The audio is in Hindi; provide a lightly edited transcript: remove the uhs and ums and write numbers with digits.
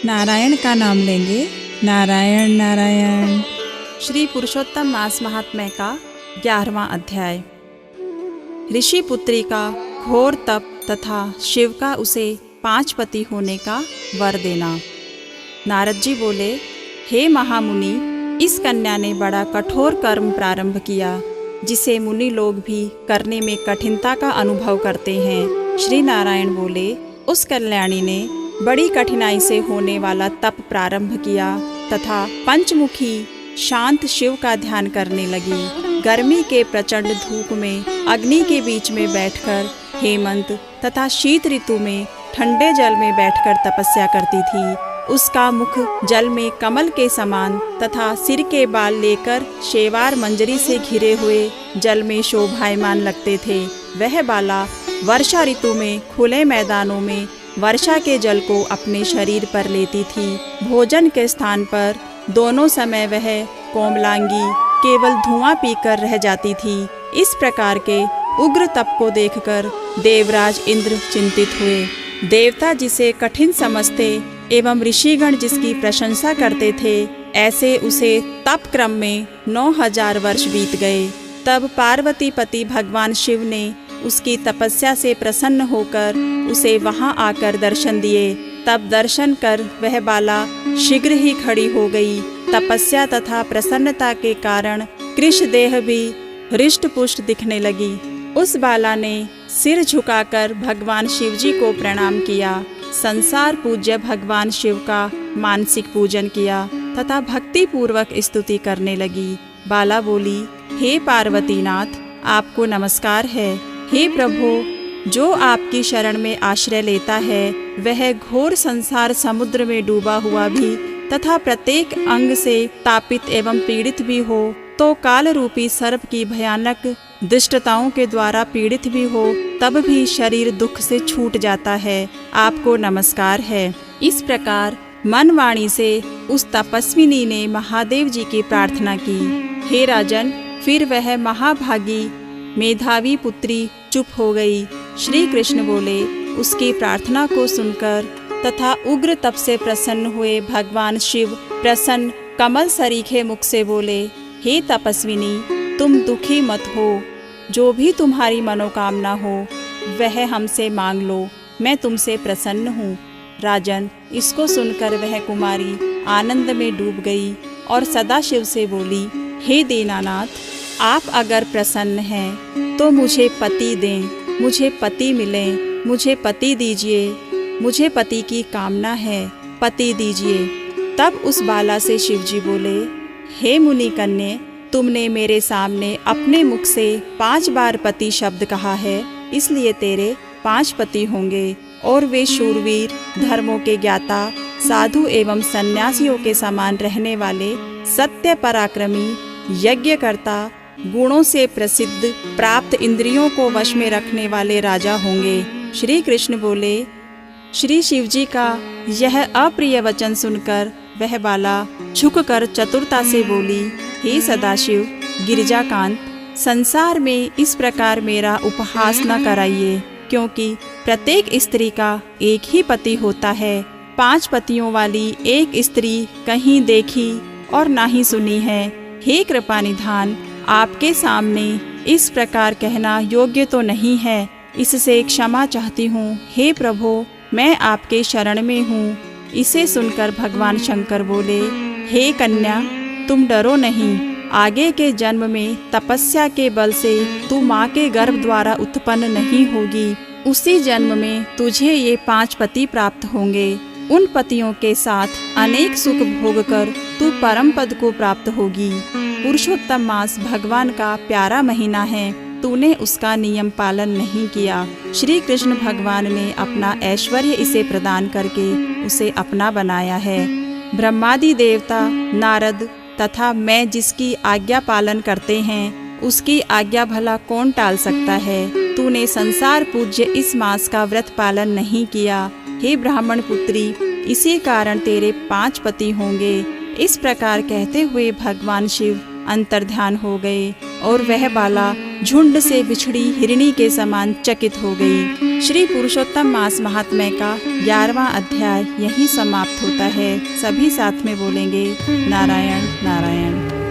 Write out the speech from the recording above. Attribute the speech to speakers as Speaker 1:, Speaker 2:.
Speaker 1: नारायण का नाम लेंगे। नारायण नारायण।
Speaker 2: श्री पुरुषोत्तम मास महात्म्य का 11वां अध्याय। ऋषि पुत्री का घोर तप तथा शिव का उसे 5 पति होने का वर देना। नारद जी बोले, हे महामुनि, इस कन्या ने बड़ा कठोर कर्म प्रारंभ किया, जिसे मुनि लोग भी करने में कठिनता का अनुभव करते हैं। श्री नारायण बोले, उस कल्याणी ने बड़ी कठिनाई से होने वाला तप प्रारंभ किया तथा पंचमुखी शांत शिव का ध्यान करने लगी। गर्मी के प्रचंड धूप में अग्नि के बीच में बैठकर, हेमंत तथा शीत ऋतु में ठंडे जल में बैठकर तपस्या करती थी। उसका मुख जल में कमल के समान तथा सिर के बाल लेकर शेवार मंजरी से घिरे हुए जल में शोभायमान लगते थे। वह बाला वर्षा ऋतु में खुले मैदानों में वर्षा के जल को अपने शरीर पर लेती थी। भोजन के स्थान पर दोनों समय वह कोमलांगी केवल धुआं पीकर रह जाती थी। इस प्रकार के उग्र तप को देखकर देवराज इंद्र चिंतित हुए। देवता जिसे कठिन समझते एवं ऋषिगण जिसकी प्रशंसा करते थे, ऐसे उसे तप क्रम में 9000 वर्ष बीत गए। तब पार्वती पति भगवान शिव ने उसकी तपस्या से प्रसन्न होकर उसे वहां आकर दर्शन दिए। तब दर्शन कर वह बाला शीघ्र ही खड़ी हो गई। तपस्या तथा प्रसन्नता के कारण कृश देह भी हृष्ट पुष्ट दिखने लगी। उस बाला ने सिर झुकाकर भगवान शिव जी को प्रणाम किया, संसार पूज्य भगवान शिव का मानसिक पूजन किया तथा भक्ति पूर्वक स्तुति करने लगी। बाला बोली, हे पार्वतीनाथ, आपको नमस्कार है। हे प्रभु, जो आपकी शरण में आश्रय लेता है वह घोर संसार समुद्र में डूबा हुआ भी तथा प्रत्येक अंग से तापित एवं पीड़ित भी हो, तो काल रूपी सर्प की भयानक दुष्टताओं के द्वारा पीड़ित भी हो, तब भी शरीर दुख से छूट जाता है। आपको नमस्कार है। इस प्रकार मन वाणी से उस तपस्विनी ने महादेव जी की प्रार्थना की। हे राजन, फिर वह महाभागी मेधावी पुत्री चुप हो गई। श्री कृष्ण बोले, उसकी प्रार्थना को सुनकर तथा उग्र तप से प्रसन्न हुए भगवान शिव प्रसन्न कमल सरीखे मुख से बोले, हे तपस्विनी, तुम दुखी मत हो। जो भी तुम्हारी मनोकामना हो वह हमसे मांग लो, मैं तुमसे प्रसन्न हूँ। राजन, इसको सुनकर वह कुमारी आनंद में डूब गई और सदाशिव से बोली, हे दीनानाथ, आप अगर प्रसन्न हैं तो मुझे पति दें, मुझे पति मिले, मुझे पति दीजिए, मुझे पति की कामना है, पति दीजिए। तब उस बाला से शिवजी बोले, हे मुनि कन्ये, तुमने मेरे सामने अपने मुख से 5 बार पति शब्द कहा है, इसलिए तेरे 5 पति होंगे और वे शूरवीर, धर्मों के ज्ञाता, साधु एवं सन्यासियों के समान रहने वाले, सत्य पराक्रमी, यज्ञकर्ता, गुणों से प्रसिद्ध, प्राप्त इंद्रियों को वश में रखने वाले राजा होंगे। श्री कृष्ण बोले। श्री शिवजी का यह अप्रिय वचन सुनकर वह बाला झुककर चतुरता से बोली, हे सदाशिव, गिरिजाकांत, संसार में इस प्रकार मेरा उपहास न कराइए, क्योंकि प्रत्येक स्त्री का एक ही पति होता है। 5 पतियों वाली एक स्त्री कहीं देखी और ना ही सुनी है। हे कृपानिधान, आपके सामने इस प्रकार कहना योग्य तो नहीं है, इससे क्षमा चाहती हूँ। हे प्रभु, मैं आपके शरण में हूँ। इसे सुनकर भगवान शंकर बोले, हे कन्या, तुम डरो नहीं। आगे के जन्म में तपस्या के बल से तू माँ के गर्भ द्वारा उत्पन्न नहीं होगी। उसी जन्म में तुझे ये 5 पति प्राप्त होंगे। उन पतियों के साथ अनेक सुख भोग कर तू परम पद को प्राप्त होगी। पुरुषोत्तम मास भगवान का प्यारा महीना है, तूने उसका नियम पालन नहीं किया। श्री कृष्ण भगवान ने अपना ऐश्वर्य इसे प्रदान करके उसे अपना बनाया है। ब्रह्मादि देवता, नारद तथा मैं जिसकी आज्ञा पालन करते हैं, उसकी आज्ञा भला कौन टाल सकता है। तूने संसार पूज्य इस मास का व्रत पालन नहीं किया। हे ब्राह्मण पुत्री, इसी कारण तेरे 5 पति होंगे। इस प्रकार कहते हुए भगवान शिव अंतर्ध्यान हो गए और वह बाला झुंड से बिछड़ी हिरणी के समान चकित हो गई। श्री पुरुषोत्तम मास महात्म्य का 11वां अध्याय यहीं समाप्त होता है। सभी साथ में बोलेंगे नारायण नारायण।